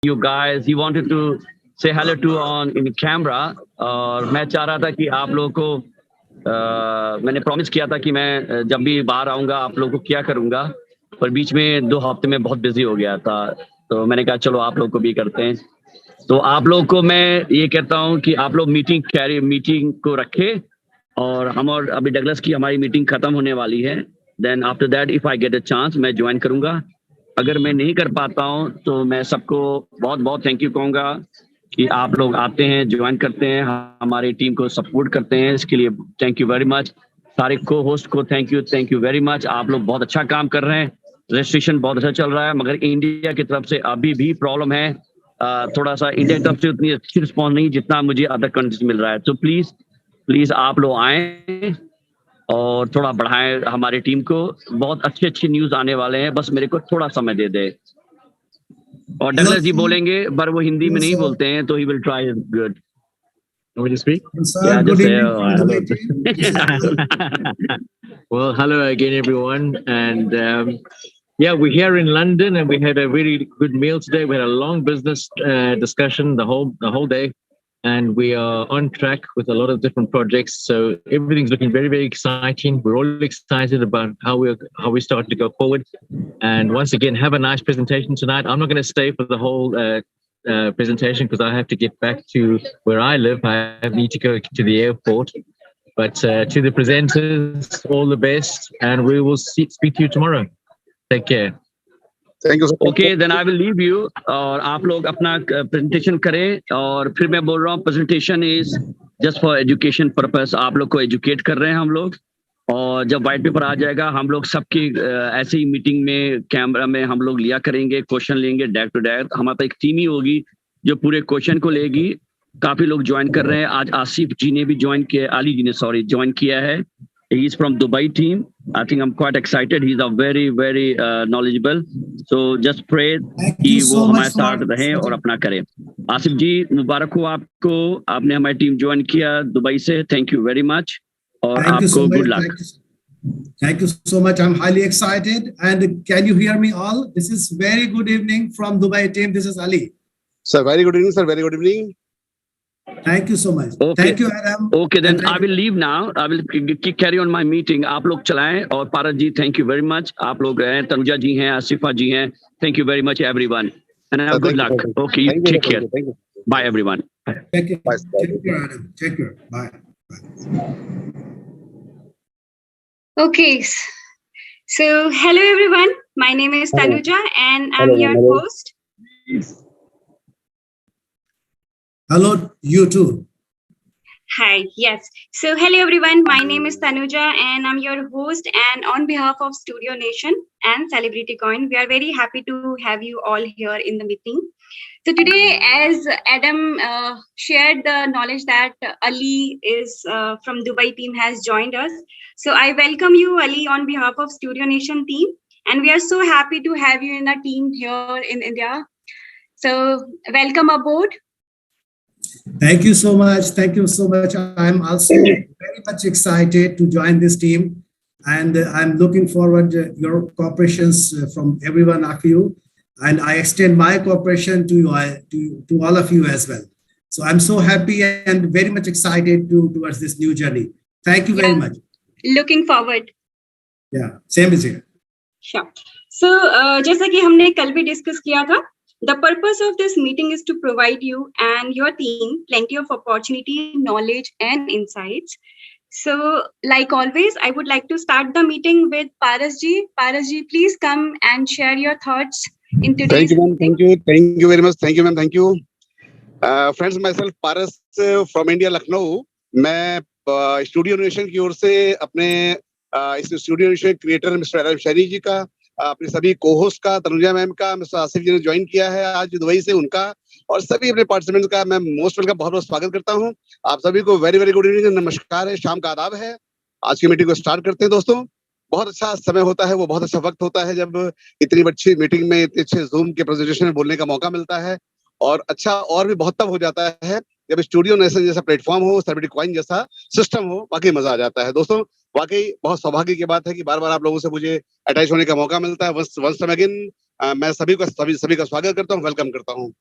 you guys. He wanted to say hello to on in camera. और मैं चाह रहा था कि आप लोगों को मैंने प्रॉमिस किया था कि मैं जब भी बाहर आऊँगा आप लोगों को क्या करूँगा, पर बीच में 2 हफ्ते में बहुत बिजी हो गया था, तो मैंने कहा चलो आप लोग को भी करते हैं। तो आप लोग को मैं ये कहता हूँ कि आप लोग मीटिंग को रखें, और हम और अभी डगलस की हमारी मीटिंग खत्म होने वाली है। Then after that if I get a chance मैं ज्वाइन करूँगा। अगर मैं नहीं कर पाता हूँ तो मैं सबको बहुत बहुत थैंक यू कहूँगा कि आप लोग आते हैं, ज्वाइन करते हैं, हमारी टीम को सपोर्ट करते हैं, इसके लिए थैंक यू वेरी मच। सारे को होस्ट को थैंक यू वेरी मच। आप लोग बहुत अच्छा काम कर रहे हैं, रजिस्ट्रेशन बहुत अच्छा चल रहा है, मगर इंडिया की तरफ से अभी भी प्रॉब्लम है। थोड़ा सा इंडिया की तरफ से उतनी अच्छी रिस्पॉन्स नहीं जितना मुझे अदर कंट्रीज मिल रहा है। तो प्लीज आप लोग आए और थोड़ा बढ़ाएं हमारी टीम को। बहुत अच्छे न्यूज आने वाले हैं, बस मेरे को थोड़ा समय दे दे। और डगलस जी बोलेंगे, पर वो हिंदी में नहीं बोलते हैं, तो he will try good. Would you speak? Yeah, Good just say, evening from hello. Dubai team. Well, hello again, everyone. And yeah, we're here in London, and we had a really good meal today. We had a long business discussion the whole day, and we are on track with a lot of different projects. So everything's looking very, very exciting. We're all excited about how we start to go forward. And once again, have a nice presentation tonight. I'm not going to stay for the whole presentation because I have to get back to where I live. I need to go to the airport. But to the presenters, all the best, and we will speak to you tomorrow. Take care. Thank you. Okay, then I will leave you. और आप लोग अपना presentation करें, और फिर मैं बोल रहा हूँ presentation is just for education purpose. आप लोग को एजुकेट कर रहे हैं हम लोग, और जब व्हाइट पेपर आ जाएगा हम लोग सबकी ऐसे ही मीटिंग में कैमरा में हम लोग लिया करेंगे, क्वेश्चन लेंगे डायरेक्ट टू डायरेक्ट। हमारे पास एक टीम ही होगी जो पूरे क्वेश्चन को लेगी। काफी लोग ज्वाइन कर रहे हैं, आज आसिफ जी ने भी ज्वाइन किया, अली जी ने सॉरी ज्वाइन किया है। He is from Dubai team. I think I'm quite excited. He's a very knowledgeable. So just pray कि वो हमारे साथ रहें और अपना करें। आसिफ जी मुबारक हो आपको, आपने हमारी टीम ज्वाइन किया दुबई से। थैंक यू वेरी मच, और आपको good luck. Thank you so much. I'm highly excited. And can you hear me all? This is very good evening from Dubai team. This is Ali. Sir, very good evening, sir. Very good evening. Thank you so much. Okay. Thank you, Adam. Okay, then I will leave now. I will carry on my meeting. आप लोग चलाएं, और पारस जी thank you very much. आप लोग हैं, तनुजा जी हैं, आसिफा जी हैं। Thank you very much everyone, and have good luck. Okay, you take care. Bye everyone. Take care. Take care, Adam. Take care. Bye. Okay, so hello everyone. My name is Tanuja, and I'm your host. Hello, you too. Hi, yes. So hello everyone. My name is Tanuja, and I'm your host. And on behalf of Studio Nation and Celebrity Coin, we are very happy to have you all here in the meeting. So today, as Adam shared the knowledge that Ali is from Dubai team has joined us. So I welcome you, Ali, on behalf of Studio Nation team. And we are so happy to have you in our team here in India. So welcome aboard. Thank you so much. Thank you so much. I'm also very much excited to join this team, and I'm looking forward to your cooperations from every one of you. And I extend my cooperation to all of you as well. So I'm so happy and very much excited towards this new journey. Thank you very much. Looking forward. Yeah, same is here. Sure. So जैसा कि हमने कल भी discuss किया था, the purpose of this meeting is to provide you and your team plenty of opportunity, knowledge, and insights. So, like always, I would like to start the meeting with Paras ji. Paras ji, please come and share your thoughts in today's meeting. Thank you. Thank you very much. Thank you, ma'am. Thank you. Friends, myself, Paras from India, Lucknow. मैं studio nation की ओर से अपने इस studio nation creator mister अरब शरी जी का, अपने सभी co-host का, तनुजा मैम का, मिस्टर आसिफ जी ने ज्वाइन किया है आज दुबई से, उनका, और सभी अपने पार्टिसिपेंट्स का मैं मोस्ट वेलकम, बहुत बहुत स्वागत करता हूं। आप सभी को वेरी गुड इवनिंग, नमस्कार है, शाम का आदाब है। आज की मीटिंग को स्टार्ट करते हैं दोस्तों। बहुत अच्छा समय होता है, वो बहुत अच्छा वक्त होता है जब इतनी अच्छी मीटिंग में इतने अच्छे जूम के प्रेजेंटेशन में बोलने का मौका मिलता है, और अच्छा और भी बहुत तब हो जाता है जब स्टूडियो नेशन जैसा प्लेटफॉर्म हो, सेलिब्रिटी कॉइन जैसा सिस्टम हो, बाकी मजा आ जाता है दोस्तों। वाकई बहुत सौभाग्य की बात है कि बार बार आप लोगों से मुझे अटैच होने का मौका मिलता है। वंस अगेन मैं सभी का स्वागत करता हूँ, वेलकम करता हूँ।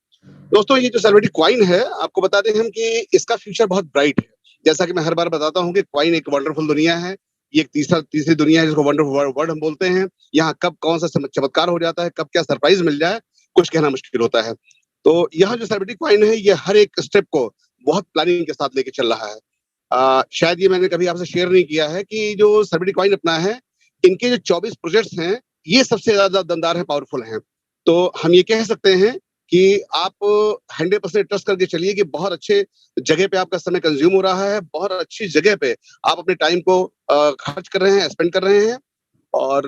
दोस्तों ये जो सेलिब्रिटी कॉइन है, आपको बता दें हम कि इसका फ्यूचर बहुत ब्राइट है। जैसा कि मैं हर बार बताता हूँ कि कॉइन एक वंडरफुल दुनिया है। ये एक तीसरी दुनिया है जिसको वंडरफुल वर्ल्ड हम बोलते हैं। यहाँ कब कौन सा चमत्कार हो जाता है, कब क्या सरप्राइज मिल जाए, कुछ कहना मुश्किल होता है। तो यह जो सेलिब्रिटी कॉइन है, ये हर एक स्टेप को बहुत प्लानिंग के साथ लेके चल रहा है। शायद ये मैंने कभी आपसे शेयर नहीं किया है कि जो सेलिब्रिटी कॉइन अपना है, इनके जो 24 प्रोजेक्ट्स हैं, ये सबसे ज्यादा दमदार है, पावरफुल हैं। तो हम ये कह सकते हैं कि आप 100% ट्रस्ट करके चलिए कि बहुत अच्छे जगह पे आपका समय कंज्यूम हो रहा है, बहुत अच्छी जगह पे आप अपने टाइम को खर्च कर रहे हैं, स्पेंड कर रहे हैं। और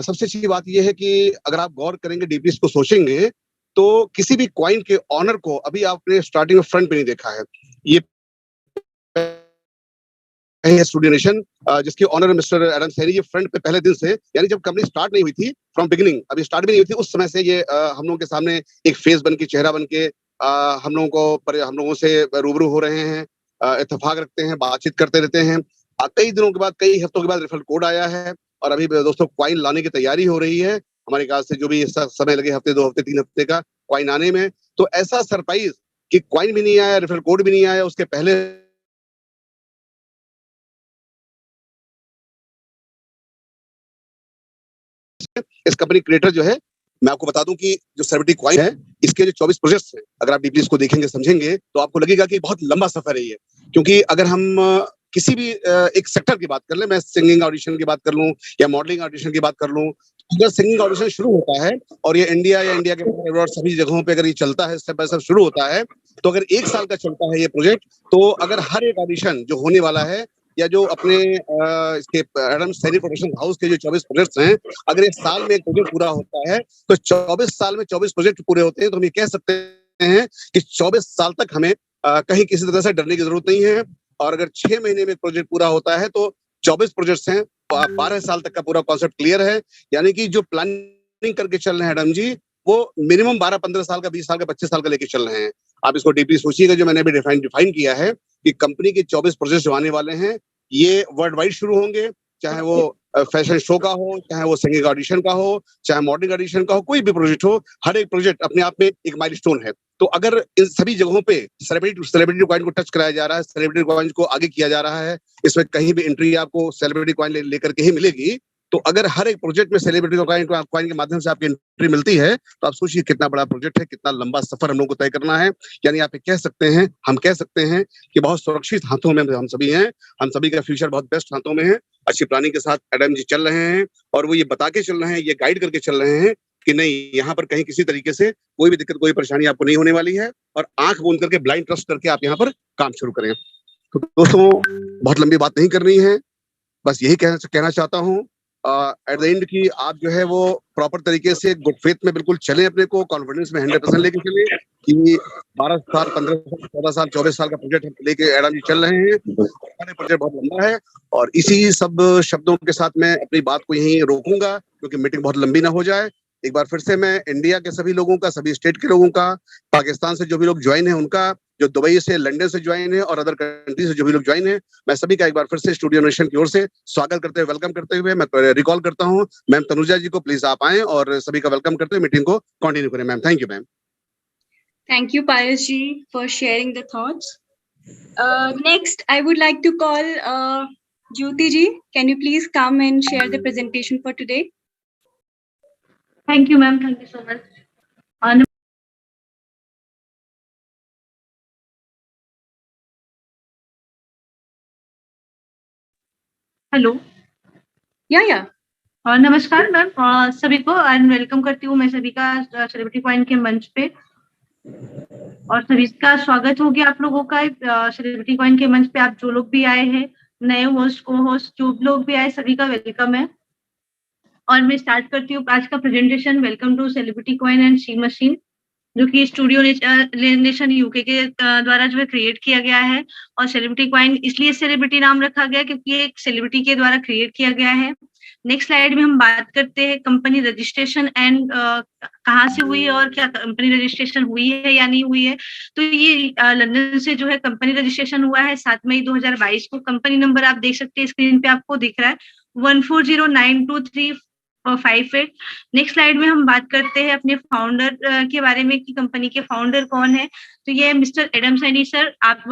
सबसे अच्छी बात यह है कि अगर आप गौर करेंगे, डीपली इसको सोचेंगे, तो किसी भी कॉइन के ऑनर को अभी आपने स्टार्टिंग में फ्रंट पे नहीं देखा है। ये स्टूडियो नेशन जिसके ऑनर मिस्टर एडम सैनी, ये फ्रंट पे पहले दिन से, यानी जब कंपनी स्टार्ट नहीं हुई थी, फ्रॉम बिगिनिंग, अभी स्टार्ट भी नहीं हुई थी, उस समय से ये हम लोगों के सामने एक फेस बन के, चेहरा बन के हम लोगों से रूबरू हो रहे हैं, इत्तेफाक रखते हैं, बातचीत करते रहते हैं। कई दिनों के बाद, कई हफ्तों के बाद रेफरल कोड आया है और अभी दोस्तों कॉइन लाने की तैयारी हो रही है। हमारे ख्याल से जो भी समय लगे, हफ्ते, 2 हफ्ते, 3 हफ्ते का कॉइन आने में, तो ऐसा सरप्राइज कि कॉइन भी नहीं आया, रेफरल कोड भी नहीं आया, उसके पहले इस कंपनी क्रिएटर जो है, मैं आपको बता दूं कि जो सेलिब्रिटी कॉइन है, इसके जो 24 प्रोजेक्ट्स हैं, अगर आप डीपली इसको देखेंगे, समझेंगे, तो आपको लगेगा कि बहुत लंबा सफर है ये। क्योंकि अगर हम किसी भी एक सेक्टर की बात कर ले, मैं सिंगिंग ऑडिशन की बात कर लूं या मॉडलिंग ऑडिशन की बात कर लूं, अगर सिंगिंग ऑडिशन शुरू होता है और ये इंडिया या इंडिया के बाहर सभी जगहों पे अगर ये चलता है, स्टेप बाय स्टेप शुरू होता है, तो अगर 1 साल का चलता है ये प्रोजेक्ट, तो अगर हर एक ऑडिशन जो होने वाला है, या जो अपने इसके एडम सैनी प्रोडक्शन हाउस के जो 24 प्रोजेक्ट्स हैं, अगर 1 साल में एक प्रोजेक्ट पूरा होता है, तो 24 साल में 24 प्रोजेक्ट पूरे होते हैं, तो हम ये कह सकते हैं कि 24 साल तक हमें कहीं किसी तरह से डरने की जरूरत नहीं है। और अगर 6 महीने में प्रोजेक्ट पूरा होता है, तो 24 प्रोजेक्ट्स हैं, 12 साल तक का पूरा कॉन्सेप्ट क्लियर है। यानी कि जो प्लानिंग करके चल रहे हैं एडम जी, वो मिनिमम 12-15 साल का, 20 साल का, 25 साल का लेके चल रहे हैं। आप इसको डीपली सोचिएगा, जो मैंने अभी डिफाइन किया है कि कंपनी के 24 प्रोजेक्ट जो आने वाले हैं, ये वर्ल्ड वाइड शुरू होंगे, चाहे वो फैशन शो का हो, चाहे वो सिंगिंग ऑडिशन का हो, चाहे मॉडलिंग ऑडिशन का हो, कोई भी प्रोजेक्ट हो, हर एक प्रोजेक्ट अपने आप में एक माइलस्टोन है। तो अगर इन सभी जगहों पे सेलिब्रिटी कॉइन को टच कराया जा रहा है, सेलिब्रिटी कॉइन को आगे किया जा रहा है, इसमें कहीं भी एंट्री आपको सेलिब्रिटी कॉइन लेकर के ही मिलेगी। तो अगर हर एक प्रोजेक्ट में सेलिब्रिटी कॉइन के माध्यम से आपकी एंट्री मिलती है, तो आप सोचिए कितना बड़ा प्रोजेक्ट है, कितना लंबा सफर हम लोग को तय करना है। यानी आप कह सकते हैं, हम कह सकते हैं कि बहुत सुरक्षित हाथों में हम सभी हैं, हम सभी का फ्यूचर बहुत बेस्ट हाथों में है। अच्छी प्लानिंग के साथ एडम जी चल रहे हैं, और वो ये बता के चल रहे हैं, ये गाइड करके चल रहे हैं कि नहीं, यहाँ पर कहीं किसी तरीके से कोई भी दिक्कत, कोई परेशानी आपको नहीं होने वाली है, और आंख बंद करके, ब्लाइंड ट्रस्ट करके आप यहाँ पर काम शुरू करें। तो दोस्तों, बहुत लंबी बात नहीं करनी है, बस यही कहना चाहता हूँ एट द एंड की आप जो है वो प्रॉपर तरीके से गुड फेथ में बिल्कुल चलें, अपने को कॉन्फिडेंस में 100% लेके चलें कि 12 साल, 15 साल, 14 साल, 24 साल का प्रोजेक्ट लेके एडम जी चल रहे हैं। प्रोजेक्ट बहुत लंबा है, और इसी सब शब्दों के साथ मैं अपनी बात को यहीं रोकूंगा, क्योंकि मीटिंग बहुत लंबी ना हो जाए। एक बार फिर से मैं इंडिया के सभी लोगों का, सभी स्टेट के लोगों का, पाकिस्तान से जो भी लोग ज्वाइन है उनका, जो दुबई से, लंदन से ज्वाइन है, और अदर कंट्री से जो भी लोग ज्वाइन है, मैं सभी का एक बार फिर से स्टूडियो नेशन की ओर से स्वागत करते हुए, वेलकम करते हुए मैं रिकॉल करता हूं मैम तनुजा जी को, प्लीज आप आएं और सभी का वेलकम करते हुए मीटिंग को कंटिन्यू करें। Ma'am, thank you ma'am. Thank you, Paras ji, for sharing the thoughts. Next, I would like to call Jyoti ji. Can you please come and share the presentation for today? Thank you, ma'am. Thank you so much. Hello, या नमस्कार ma'am, सभी को and welcome करती हूँ मैं सभी का celebrity coin के मंच पे, और सभी का स्वागत होगी आप लोगों का सेलिब्रिटी कॉइन के मंच पे। आप जो लोग भी आए हैं, नए होस्ट, को होस्ट, जो लोग भी आए, सभी का वेलकम है। और मैं स्टार्ट करती हूँ आज का presentation. Welcome to celebrity coin and C machine, जो कि स्टूडियो नेशन यूके के द्वारा जो है क्रिएट किया गया है। और सेलिब्रिटी कॉइन इसलिए सेलिब्रिटी नाम रखा गया क्योंकि ये एक सेलिब्रिटी के द्वारा क्रिएट किया गया है। नेक्स्ट स्लाइड में हम बात करते हैं कंपनी रजिस्ट्रेशन एंड कहाँ से हुई है और क्या कंपनी रजिस्ट्रेशन हुई है या नहीं हुई है। तो ये लंदन से जो है कंपनी रजिस्ट्रेशन हुआ है 7 मई 2022 को। कंपनी नंबर आप देख सकते हैं स्क्रीन पे, आपको दिख रहा है 140923 58। नेक्स्ट स्लाइड में हम बात करते हैं अपने फाउंडर के बारे में कि कंपनी के फाउंडर कौन है। तो ये मिस्टर एडम सैनी सर, आप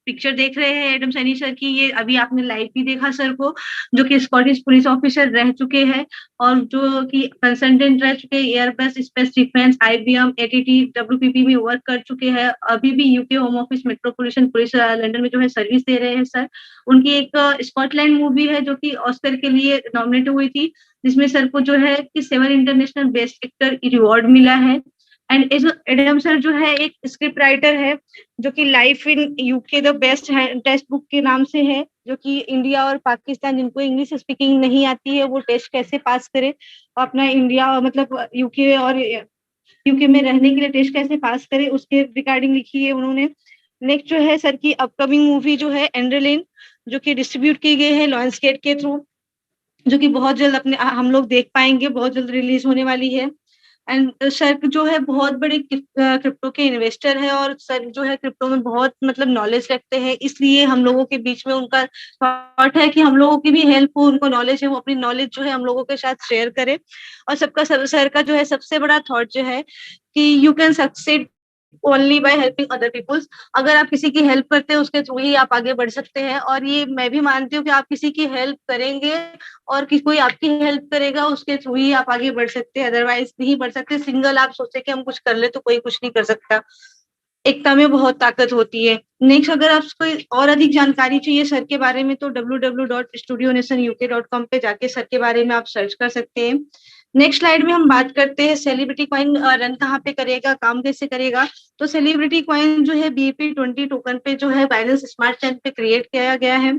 पिक्चर देख रहे हैं एडम सैनी सर की, ये अभी आपने लाइव भी देखा सर को, जो कि स्कॉटिश पुलिस ऑफिसर रह चुके हैं और जो कि कंसल्टेंट रह चुके हैं Airbus, space defence, IBM, ATT, WPP में वर्क कर चुके हैं। अभी भी UK home office metropolitan police London में जो है सर्विस दे रहे हैं सर। उनकी एक स्कॉटलैंड मूवी है जो कि ऑस्कर के लिए नॉमिनेट हुई थी, जिसमें सर को जो है कि 7 इंटरनेशनल बेस्ट एक्टर रिवॉर्ड मिला है। एंड एडम सर जो है एक स्क्रिप्ट राइटर है जो कि life in UK the best है टेस्ट बुक के नाम से है, जो कि इंडिया और पाकिस्तान जिनको इंग्लिश स्पीकिंग नहीं आती है वो टेस्ट कैसे पास करे, अपना इंडिया मतलब यूके और यूके में रहने के लिए टेस्ट कैसे पास करे, उसके रिगार्डिंग लिखी है उन्होंने। नेक्स्ट जो है सर की अपकमिंग मूवी जो है एंड्रेलिन, जो कि डिस्ट्रीब्यूट की गई है लॉन्सगेट के थ्रू, जो कि बहुत जल्द अपने हम लोग देख पाएंगे, बहुत जल्द रिलीज होने वाली है। एंड सर जो है बहुत बड़े क्रिप्टो के इन्वेस्टर है और सर जो है क्रिप्टो में बहुत मतलब नॉलेज रखते हैं, इसलिए हम लोगों के बीच में उनका थॉट है कि हम लोगों की भी हेल्प हो, उनको नॉलेज है वो अपनी नॉलेज जो है हम लोगों के साथ शेयर करें। और सबका सर का जो है सबसे बड़ा थॉट जो है कि you can succeed only by helping other peoples. अगर आप किसी की हेल्प करते हैं उसके थ्रू ही आप आगे बढ़ सकते हैं, और ये मैं भी मानती हूँ कि आप किसी की हेल्प करेंगे और कि कोई आपकी हेल्प करेगा उसके थ्रू ही आप आगे बढ़ सकते हैं, अदरवाइज नहीं बढ़ सकते। सिंगल आप सोचे कि हम कुछ कर ले तो कोई कुछ नहीं कर सकता। एकता में बहुत ताकत होती है। नेक्स्ट अगर आपको और अधिक जानकारी चाहिए सर के बारे में तो www.studionationuk.com पे जाके सर के बारे में आप सर्च कर सकते हैं। नेक्स्ट स्लाइड में हम बात करते हैं सेलिब्रिटी कॉइन रन कहाँ पे करेगा, काम कैसे करेगा। तो सेलिब्रिटी कॉइन जो है BEP20 टोकन पे जो है बाइनेंस स्मार्ट चेन पे क्रिएट किया गया है।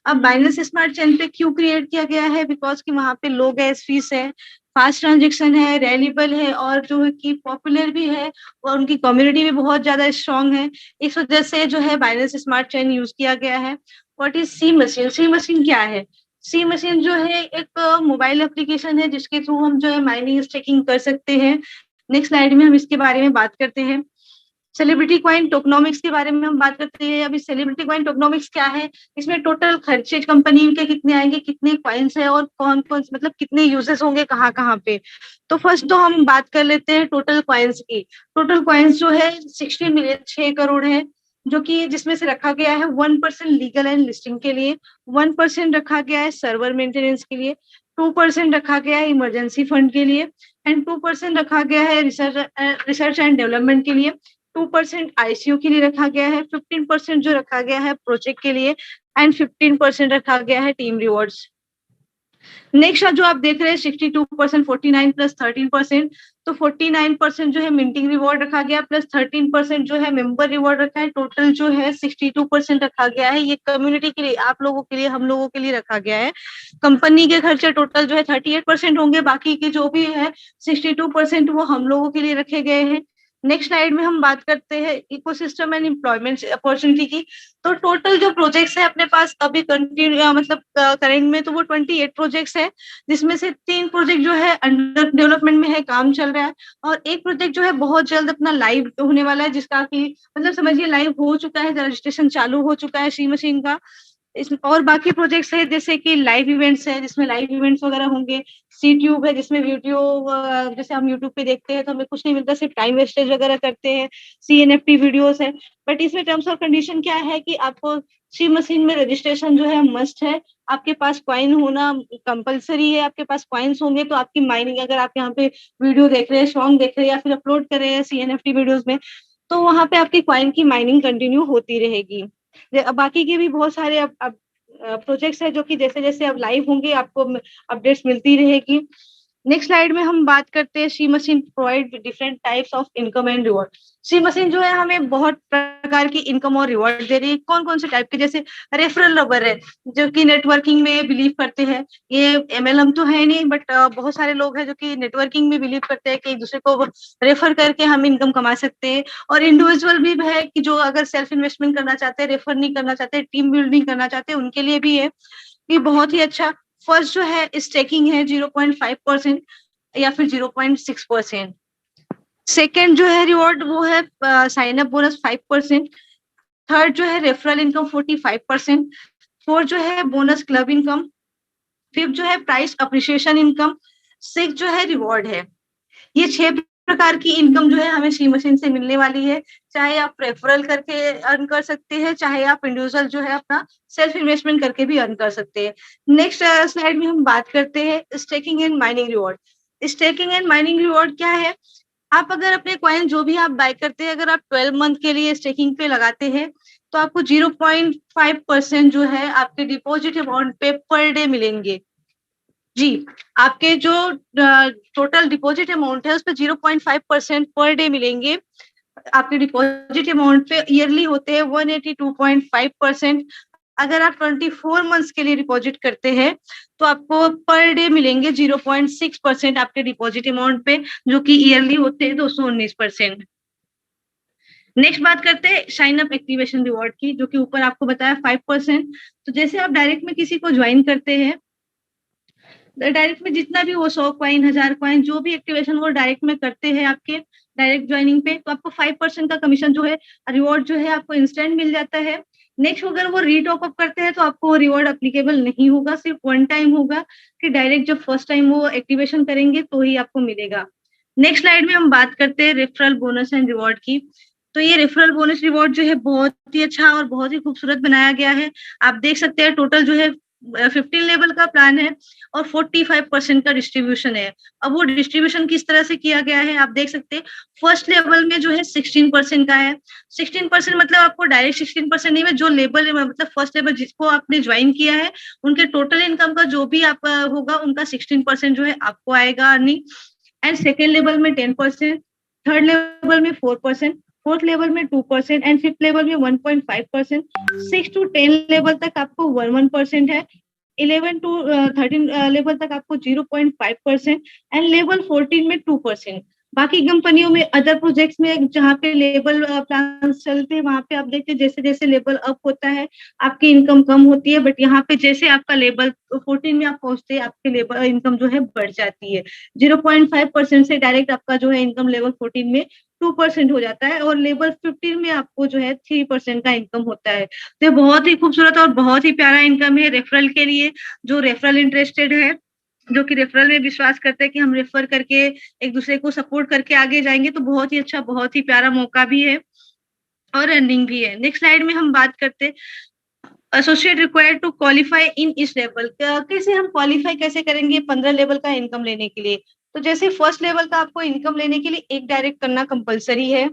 अब बाइनेंस स्मार्ट चेन पे क्यों क्रिएट किया गया है, बिकॉज कि वहां पे लो गैस फीस है, फास्ट ट्रांजेक्शन है, रेलिएबल है और जो है कि पॉपुलर भी है और उनकी कम्युनिटी भी बहुत ज्यादा स्ट्रांग है। इस वजह से जो है बाइनेंस स्मार्ट चेन यूज किया गया है। What is C machine? C machine क्या है? सी मशीन जो है एक मोबाइल एप्लीकेशन है जिसके थ्रू हम जो है माइनिंग स्टेकिंग कर सकते हैं। नेक्स्ट स्लाइड में हम इसके बारे में बात करते हैं। सेलिब्रिटी कॉइन टोकनॉमिक्स के बारे में हम बात करते हैं। अभी सेलिब्रिटी कॉइन टोकनॉमिक्स क्या है, इसमें टोटल खर्चे कंपनी के कितने आएंगे, कितने कॉइन्स है और कौन कौन मतलब कितने यूजेस होंगे कहाँ कहाँ पे। तो फर्स्ट तो हम बात कर लेते हैं टोटल कॉइन्स की। टोटल कॉइन्स जो है 60 मिलियन 6 करोड़ है, जो कि जिसमें से रखा गया है 1% लीगल एंड लिस्टिंग के लिए, 1% रखा गया है सर्वर मेंटेनेंस के लिए, 2% रखा गया है इमरजेंसी फंड के लिए एंड 2% रखा गया है रिसर्च एंड डेवलपमेंट के लिए, 2% ICU के लिए रखा गया है, 15% जो रखा गया है प्रोजेक्ट के लिए एंड 15% रखा गया है टीम रिवॉर्ड्स। नेक्स्ट जो आप देख रहे हैं 62%, 49 प्लस 13%, तो 49% जो है मिंटिंग रिवॉर्ड रखा गया प्लस 13% जो है मेंबर रिवॉर्ड रखा है। टोटल जो है 62% रखा गया है। ये कम्युनिटी के लिए, आप लोगों के लिए, हम लोगों के लिए रखा गया है। कंपनी के खर्चे टोटल जो है 38% होंगे, बाकी के जो भी है 62% वो हम लोगों के लिए रखे गए हैं। नेक्स्ट स्लाइड में हम बात करते हैं इकोसिस्टम एंड एम्प्लॉयमेंट अपॉर्चुनिटी की। तो टोटल जो प्रोजेक्ट्स है अपने पास अभी कंटिन्यू मतलब करेंट में तो वो 28 प्रोजेक्ट्स है, जिसमें से 3 प्रोजेक्ट जो है अंडर डेवलपमेंट में है, काम चल रहा है, और एक प्रोजेक्ट जो है बहुत जल्द अपना लाइव होने वाला है, जिसका कि मतलब समझिए लाइव हो चुका है, रजिस्ट्रेशन चालू हो चुका है सी मशीन का। और बाकी प्रोजेक्ट्स है जैसे कि लाइव इवेंट्स है जिसमें लाइव इवेंट्स वगैरह होंगे, सी ट्यूब है जिसमें वीडियो जैसे हम यूट्यूब पे देखते हैं तो हमें कुछ नहीं मिलता, सिर्फ टाइम वेस्टेज वगैरह करते हैं, CNFT वीडियोस है। बट इसमें टर्म्स और कंडीशन क्या है कि आपको सी मशीन में रजिस्ट्रेशन जो है मस्ट है, आपके पास कॉइन होना कंपलसरी है। आपके पास कॉइन्स होंगे तो आपकी माइनिंग, अगर आप यहाँ पे वीडियो देख रहे हैं, सॉन्ग देख रहे हैं या फिर अपलोड कर रहे हैं CNFT वीडियोस में, तो वहां पे आपकी कॉइन की माइनिंग कंटिन्यू होती रहेगी। बाकी के भी बहुत सारे अब प्रोजेक्ट्स है जो कि जैसे जैसे अब लाइव होंगे आपको अपडेट्स मिलती रहेगी। नेक्स्ट स्लाइड में हम बात करते हैं C machine provide different types of income and reward. C machine जो है हमें बहुत प्रकार की इनकम और रिवॉर्ड दे रही है। कौन कौन से टाइप के, जैसे रेफरल रबर है जो कि नेटवर्किंग में बिलीव करते हैं, ये MLM तो है नहीं बट बहुत सारे लोग हैं जो कि नेटवर्किंग में बिलीव करते हैं कि एक दूसरे को रेफर करके हम इनकम कमा सकते हैं। और इंडिविजुअल भी है कि जो अगर सेल्फ इन्वेस्टमेंट करना चाहते हैं, रेफर नहीं करना चाहते, टीम बिल्डिंग करना चाहते हैं, उनके लिए भी है ये बहुत ही अच्छा। फर्स्ट जो है स्टेकिंग है 0.5% या फिर 0.6%। सेकेंड जो है रिवॉर्ड वो है साइन अप बोनस 5%। थर्ड जो है रेफरल इनकम 45%। फोर्थ जो है बोनस क्लब इनकम। फिफ्थ जो है प्राइस अप्रिसिएशन इनकम। सिक्स जो है रिवॉर्ड है। ये 6 प्रकार की इनकम जो है हमें शी मशीन से मिलने वाली है। चाहे आप रेफरल करके अर्न कर सकते हैं, चाहे आप इंडिविजुअल जो है अपना सेल्फ इन्वेस्टमेंट करके भी अर्न कर सकते हैं। नेक्स्ट स्लाइड में हम बात करते हैं staking and mining reward. Staking and mining reward क्या है? आप अगर अपने कॉइन जो भी आप बाय करते हैं, अगर आप 12 मंथ के लिए स्टेकिंग पे लगाते हैं तो आपको 0.5% जो है आपके डिपॉजिट अमाउंट पे पर डे मिलेंगे। जी, आपके जो टोटल डिपॉजिट अमाउंट है उस पर 0.5% पर डे मिलेंगे। आपके डिपॉजिट अमाउंट पे ईयरली होते हैं 182.5%। अगर आप 24 मंथ्स के लिए डिपॉजिट करते हैं तो आपको पर डे मिलेंगे 0.6% आपके डिपॉजिट अमाउंट पे, जो कि ईयरली होते हैं 219%। नेक्स्ट बात करते हैं साइन अप एक्टिवेशन रिवॉर्ड की, जो कि ऊपर आपको बताया 5%। तो जैसे आप डायरेक्ट में किसी को ज्वाइन करते हैं, डायरेक्ट में जितना भी वो 100 कॉइन 1000 कॉइन जो भी एक्टिवेशन वो डायरेक्ट में करते हैं आपके डायरेक्ट ज्वाइनिंग पे, तो आपको 5% का कमीशन जो है रिवॉर्ड जो है आपको इंस्टेंट मिल जाता है। नेक्स्ट अगर वो रीटॉप अप करते हैं तो आपको रिवॉर्ड अप्लीकेबल नहीं होगा, सिर्फ वन टाइम होगा कि डायरेक्ट जब फर्स्ट टाइम वो एक्टिवेशन करेंगे तो ही आपको मिलेगा। नेक्स्ट स्लाइड में हम बात करते हैं रेफरल बोनस एंड रिवॉर्ड की। तो ये रेफरल बोनस रिवॉर्ड जो है बहुत ही अच्छा और बहुत ही खूबसूरत बनाया गया है। आप देख सकते हैं टोटल जो है 15 लेवल का प्लान है और 45% का डिस्ट्रीब्यूशन है। अब वो डिस्ट्रीब्यूशन किस तरह से किया गया है आप देख सकते हैं। फर्स्ट लेवल में जो है 16% का है। 16% मतलब आपको डायरेक्ट 16% नहीं है, जो लेवल मतलब फर्स्ट लेवल जिसको आपने ज्वाइन किया है उनके टोटल इनकम का जो भी आप होगा उनका 16% जो है आपको आएगा अर्निंग। एंड सेकेंड लेवल में 10%, थर्ड लेवल में 4%, फोर्थ लेवल में 2% एंड फिफ्थ लेवल में 1.5%। 6 to 10 लेवल तक आपको 1% है। 11 to 13 लेवल तक आपको 0.5% एंड लेवल 14 में 2%। बाकी कंपनियों में अदर प्रोजेक्ट्स में जहाँ पे लेवल प्लान चलते हैं वहां पे आप देखते हैं जैसे जैसे लेवल अप होता है आपकी इनकम कम होती है, बट यहाँ पे जैसे आपका लेवल 14 में आप पहुंचते हैं आपके लेवल इनकम जो है बढ़ जाती है। 0.5% से डायरेक्ट आपका जो है इनकम लेवल 14 में 2% हो जाता है और लेवल 15 में आपको जो है 3% का इनकम होता है। तो बहुत ही खूबसूरत और बहुत ही प्यारा इनकम है रेफरल के लिए। जो रेफरल इंटरेस्टेड है, जो कि रेफरल में विश्वास करते हैं कि हम रेफर करके एक दूसरे को सपोर्ट करके आगे जाएंगे, तो बहुत ही अच्छा बहुत ही प्यारा मौका भी है और अर्निंग भी है। नेक्स्ट स्लाइड में हम बात करते हैं associate required to qualify in इस लेवल। कैसे हम क्वालिफाई कैसे करेंगे 15 लेवल का इनकम लेने के लिए? तो जैसे फर्स्ट लेवल का आपको इनकम लेने के लिए 1 डायरेक्ट करना कंपलसरी है।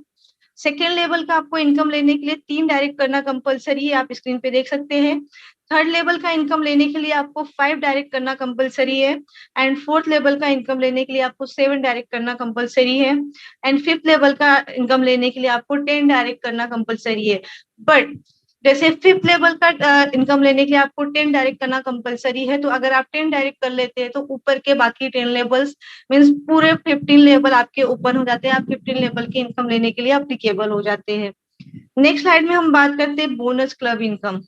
सेकेंड लेवल का आपको इनकम लेने के लिए 3 डायरेक्ट करना कंपलसरी है, आप स्क्रीन पे देख सकते हैं। थर्ड लेवल का इनकम लेने के लिए आपको 5 डायरेक्ट करना कंपलसरी है एंड फोर्थ लेवल का इनकम लेने के लिए आपको 7 डायरेक्ट करना कंपलसरी है एंड फिफ्थ लेवल का इनकम लेने के लिए आपको 10 डायरेक्ट करना कंपलसरी है। बट जैसे फिफ्थ लेवल का इनकम लेने के लिए आपको 10 डायरेक्ट करना कंपलसरी है, तो अगर आप 10 डायरेक्ट कर लेते हैं तो ऊपर के बाकी 10 लेवल्स मींस पूरे 15 लेवल आपके ओपन हो जाते हैं, आप 15 लेवल की इनकम लेने के लिए एप्लीकेबल हो जाते हैं। नेक्स्ट स्लाइड में हम बात करते हैं बोनस क्लब इनकम।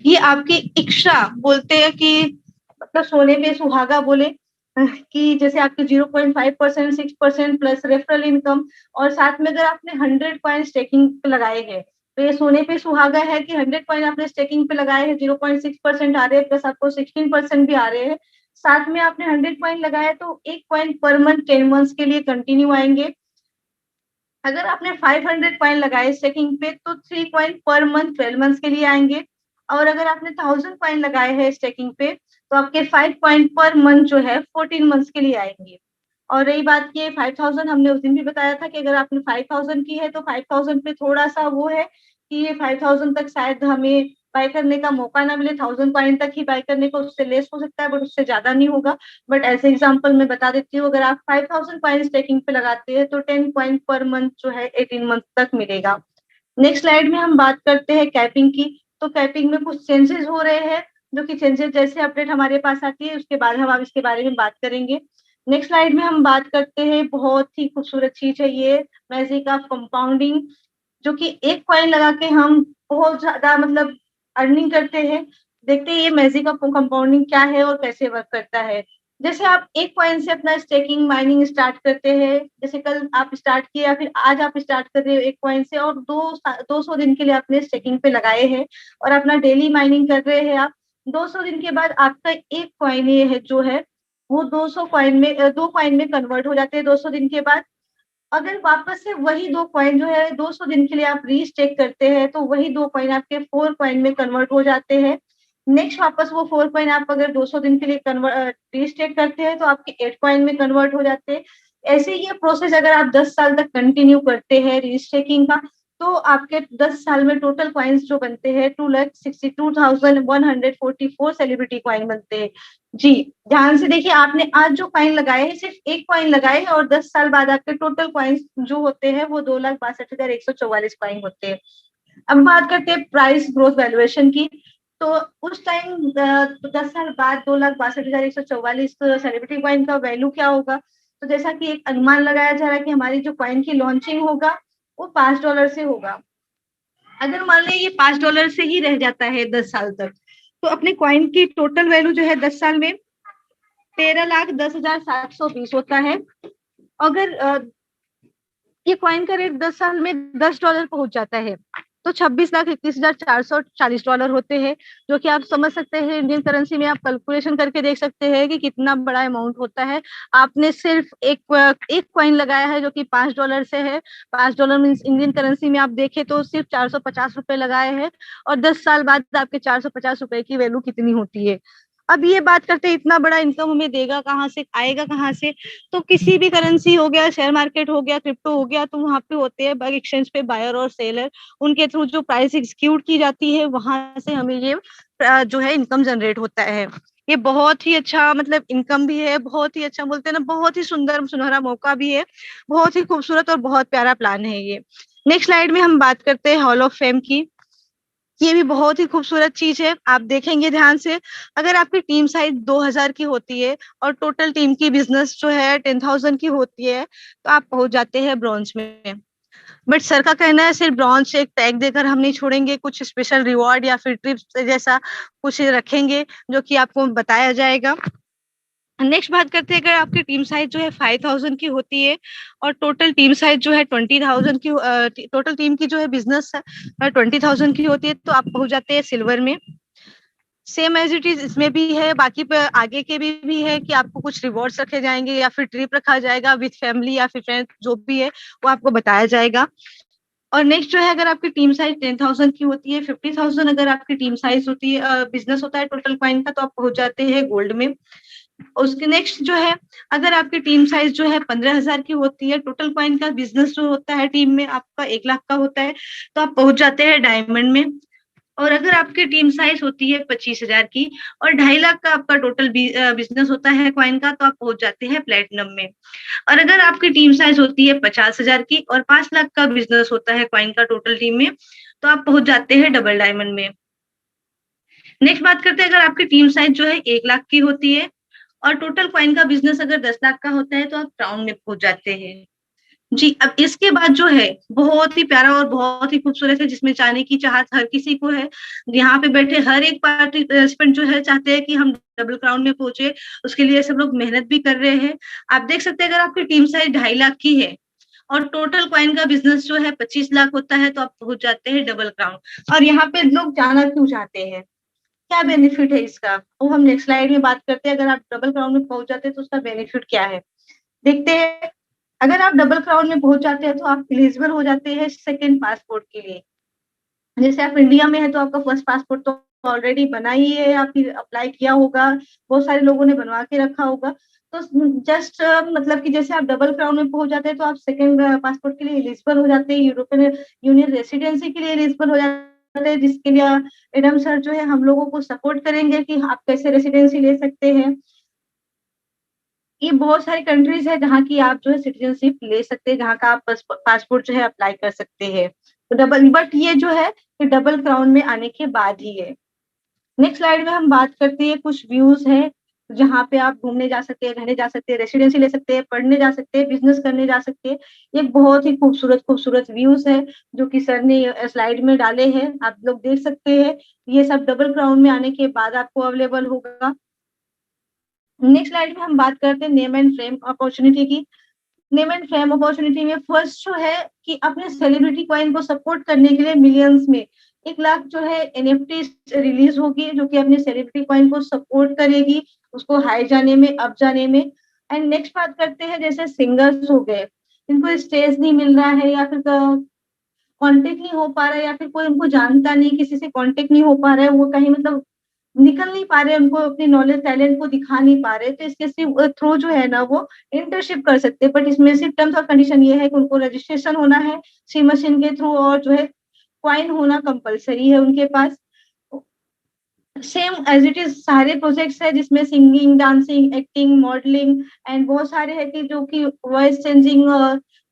ये आपकी इच्छा बोलते हैं कि मतलब सोने पे सुहागा बोले कि जैसे आपके 0.5%, 6% प्लस रेफरल इनकम और साथ में अगर आपने 100 कॉइन स्टेकिंग पे लगाए हैं तो ये सोने पे सुहागा है कि 100 कॉइन आपने स्टेकिंग पे लगाए हैं, 0.6% आ रहे हैं प्लस आपको 16% भी आ रहे हैं। साथ में आपने 100 कॉइन लगाया तो 1 कॉइन पर मंथ 10 मंथ्स के लिए कंटिन्यू आएंगे। अगर आपने 500 कॉइन लगाए स्टेकिंग पे तो 3 कॉइन पर मंथ 12 मंथ्स के लिए आएंगे और अगर आपने 1000 कॉइन लगाए हैं स्टेकिंग पे तो आपके 5 कॉइन पर मंथ जो है 14 मंथ्स के लिए आएंगे। और रही बात की 5000, हमने उस दिन भी बताया था कि अगर आपने 5000 की है तो 5000 पे थोड़ा सा वो है कि ये 5000 तक शायद हमें बाय करने का मौका ना मिले, 1000 कॉइन तक ही बाय करने को, उससे लेस हो सकता है बट उससे ज्यादा नहीं होगा। बट ऐसे एग्जांपल मैं बता देती हूँ, अगर आप 5000 कॉइन स्टेकिंग पे लगाते हैं तो 10 कॉइन पर मंथ जो है 18 मंथ तक मिलेगा। नेक्स्ट स्लाइड में हम बात करते हैं कैपिंग की। तो कैपिंग में कुछ चेंजेस हो रहे हैं, जो कि चेंजेस जैसे अपडेट हमारे पास आती है उसके बाद हम अब इसके बारे में बात करेंगे। नेक्स्ट स्लाइड में हम बात करते हैं, बहुत ही खूबसूरत चीज है ये मैजिक ऑफ कंपाउंडिंग, जो कि एक कॉइन लगा के हम बहुत ज्यादा मतलब अर्निंग करते हैं। देखते हैं ये मैजिक ऑफ कंपाउंडिंग क्या है और कैसे वर्क करता है। जैसे आप एक कॉइन से अपना स्टेकिंग माइनिंग स्टार्ट करते हैं, जैसे कल आप स्टार्ट किए या फिर आज आप स्टार्ट कर रहे हो एक कॉइन से और 200 दिन के लिए आपने स्टेकिंग पे लगाए हैं और अपना डेली माइनिंग कर रहे हैं आप। 200 दिन के बाद आपका एक कॉइन ये है जो है वो 200 कॉइन में 2 कॉइन में कन्वर्ट हो जाते हैं 200 दिन के बाद। अगर वापस से वही 2 कॉइन जो है 200 दिन के लिए आप रीस्टेक करते हैं तो वही 2 कॉइन आपके 4 कॉइन में कन्वर्ट हो जाते हैं। नेक्स्ट वापस वो 4 कॉइन आप अगर 200 दिन के लिए रीस्टेक करते हैं तो आपके 8 कॉइन में कन्वर्ट हो जाते हैं। ऐसे ही ये प्रोसेस अगर आप 10 साल तक कंटिन्यू करते हैं रीस्टेकिंग का, तो आपके 10 साल में टोटल कॉइन्स जो बनते हैं 2,62,144 सेलिब्रिटी कॉइन बनते हैं। जी, ध्यान से देखिए, आपने आज जो कॉइन लगाए हैं सिर्फ एक कॉइन लगाए हैं और 10 साल बाद आपके टोटल कॉइन्स जो होते हैं वो 2,62,144 कॉइन होते हैं। अब बात करते हैं प्राइस ग्रोथ वैल्यूएशन की। तो उस टाइम 10 साल बाद 2,62,144 सेलिब्रिटी कॉइन का वैल्यू क्या होगा? तो जैसा कि एक अनुमान लगाया जा रहा है कि हमारी जो कॉइन की लॉन्चिंग होगा वो $5 से होगा। अगर मान लें ये $5 से ही रह जाता है 10 साल तक, तो अपने कॉइन की टोटल वैल्यू जो है 10 साल में 13,10,720 होता है। अगर ये कॉइन का रेट 10 साल में $10 पहुंच जाता है तो 26,31,440 होते हैं, जो कि आप समझ सकते हैं इंडियन करेंसी में आप कैलकुलेशन करके देख सकते हैं कि कितना बड़ा अमाउंट होता है। आपने सिर्फ एक कॉइन लगाया है जो कि $5 से है। $5 मीन्स इंडियन करेंसी में आप देखें तो सिर्फ 450 रुपए लगाए हैं, और 10 साल बाद आपके 450 रुपए की वैल्यू कितनी होती है। अब ये बात करते हैं इतना बड़ा इनकम हमें देगा कहाँ से, आएगा कहाँ से? तो किसी भी करेंसी हो गया, शेयर मार्केट हो गया, क्रिप्टो हो गया, तो वहां पे होते हैं एक्सचेंज पे बायर और सेलर, उनके थ्रू जो प्राइस एग्जीक्यूट की जाती है वहां से हमें ये जो है इनकम जनरेट होता है। ये बहुत ही अच्छा मतलब इनकम भी है, बहुत ही अच्छा बोलते हैं ना, बहुत ही सुंदर सुनहरा मौका भी है, बहुत ही खूबसूरत और बहुत प्यारा प्लान है ये। नेक्स्ट स्लाइड में हम बात करते हैं हॉल ऑफ फेम की। ये भी बहुत ही खूबसूरत चीज है, आप देखेंगे ध्यान से। अगर आपकी टीम साइज 2,000 की होती है और टोटल टीम की बिजनेस जो है 10,000 की होती है तो आप पहुंच जाते हैं ब्रॉन्ज में। बट सर का कहना है सिर्फ ब्रॉन्ज से एक टैग देकर हम नहीं छोड़ेंगे, कुछ स्पेशल रिवॉर्ड या फिर ट्रिप्स जैसा कुछ रखेंगे जो कि आपको बताया जाएगा। नेक्स्ट बात करते हैं, अगर आपकी टीम साइज जो है 5,000 की होती है और टोटल टीम साइज जो है 20,000 की, टोटल टीम की जो है बिजनेस 20,000 की होती है तो आप पहुंच जाते हैं सिल्वर में। सेम एज इट इज इसमें भी है, बाकी पे आगे के भी है कि आपको कुछ रिवॉर्ड्स रखे जाएंगे या फिर ट्रिप रखा जाएगा विद फैमिली या फिर फ्रेंड, जो भी है वो आपको बताया जाएगा। और नेक्स्ट जो है, अगर आपकी टीम साइज 10,000 की होती है, 50,000 अगर आपकी टीम साइज होती है, बिजनेस होता है टोटल कॉइन का, तो आप पहुंच जाते हैं गोल्ड में। उसके नेक्स्ट जो है, अगर आपकी टीम साइज जो है 15,000 की होती है, टोटल कॉइन का बिजनेस जो होता है टीम में आपका 1 लाख का होता है, तो आप पहुंच जाते हैं डायमंड में। और अगर आपकी टीम साइज होती है 25,000 की और 2.5 लाख का आपका टोटल बिजनेस होता है कॉइन का, तो आप पहुंच जाते हैं प्लेटिनम में। और अगर आपकी टीम साइज होती है 50,000 की और 5 लाख का बिजनेस होता है कॉइन का टोटल टीम में, तो आप पहुंच जाते हैं डबल डायमंड में। नेक्स्ट बात करते हैं, अगर आपकी टीम साइज जो है 1 लाख की होती है और टोटल कॉइन का बिजनेस अगर 10 लाख का होता है, तो आप क्राउन में पहुंच जाते हैं। जी, अब इसके बाद जो है बहुत ही प्यारा और बहुत ही खूबसूरत है, जिसमें जाने की चाहत हर किसी को है। यहाँ पे बैठे हर एक पार्टिसिपेंट जो है चाहते हैं कि हम डबल क्राउन में पहुंचे, उसके लिए सब लोग मेहनत भी कर रहे हैं। आप देख सकते हैं, अगर आपकी टीम साइज 2.5 लाख की है और टोटल कॉइन का बिजनेस जो है 25 लाख होता है, तो आप पहुंच जाते हैं डबल क्राउन। और यहाँ पे लोग जाना क्यों चाहते हैं, क्या बेनिफिट है इसका, वो हम नेक्स्ट स्लाइड में बात करते हैं। अगर आप डबल क्राउन में पहुंच जाते हैं तो उसका बेनिफिट क्या है, देखते हैं। अगर आप डबल क्राउन में पहुंच जाते हैं तो आप एलिजिबल हो जाते हैं सेकंड पासपोर्ट के लिए। जैसे आप इंडिया में है तो आपका फर्स्ट पासपोर्ट तो ऑलरेडी बना ही है या फिर अप्लाई किया होगा, बहुत सारे लोगों ने बनवा के रखा होगा। तो जस्ट मतलब कि जैसे आप डबल क्राउन में पहुंच जाते हैं तो आप सेकंड पासपोर्ट के लिए एलिजिबल हो जाते हैं, यूरोपियन यूनियन रेसिडेंसी के लिए एलिजिबल हो जाते हैं, जिसके लिए एडम सर जो है हम लोगों को सपोर्ट करेंगे कि आप कैसे रेसिडेंसी ले सकते हैं। ये बहुत सारी कंट्रीज है जहाँ की आप जो है सिटीजनशिप ले सकते हैं, जहाँ का आप पासपोर्ट जो है अप्लाई कर सकते हैं। तो डबल, बट ये जो है कि डबल क्राउन में आने के बाद ही है। नेक्स्ट स्लाइड में हम बात करते हैं, कुछ व्यूज है जहाँ पे आप घूमने जा सकते हैं, रहने जा सकते हैं, रेसिडेंसी ले सकते हैं, पढ़ने जा सकते हैं, बिजनेस करने जा सकते हैं। ये बहुत ही खूबसूरत खूबसूरत व्यूज है जो कि सर ने स्लाइड में डाले हैं, आप लोग देख सकते हैं। ये सब डबल क्राउन में आने के बाद आपको अवेलेबल होगा। नेक्स्ट स्लाइड में हम बात करते हैं नेम एंड फेम अपॉर्चुनिटी की। नेम एंड फेम अपॉर्चुनिटी में फर्स्ट जो है कि अपने सेलिब्रिटी कॉइन को सपोर्ट करने के लिए मिलियंस में 1 लाख जो है NFT रिलीज होगी, जो कि अपने सेलिब्रिटी कॉइन को सपोर्ट करेगी, उसको हाई जाने में, अप जाने में। एंड नेक्स्ट बात करते हैं जैसे सिंगर्स हो गए, जिनको स्टेज नहीं मिल रहा है या फिर कांटेक्ट नहीं हो पा रहा है या फिर कोई उनको जानता नहीं, किसी से कांटेक्ट नहीं हो पा रहा है, वो कहीं मतलब निकल नहीं पा रहे, उनको अपनी नॉलेज टैलेंट को दिखा नहीं पा रहे, तो इसके थ्रू जो है ना वो इंटर्नशिप कर सकते हैं। बट इसमें सिर्फ टर्म्स और कंडीशन ये है कि उनको रजिस्ट्रेशन होना है सी मशीन के थ्रू, और जो है क्वाइन होना कंपलसरी है उनके पास। सेम एज इट इज सारे प्रोजेक्ट्स है जिसमें singing, dancing, acting, modelling and बहुत सारे है कि जो कि वॉइस चेंजिंग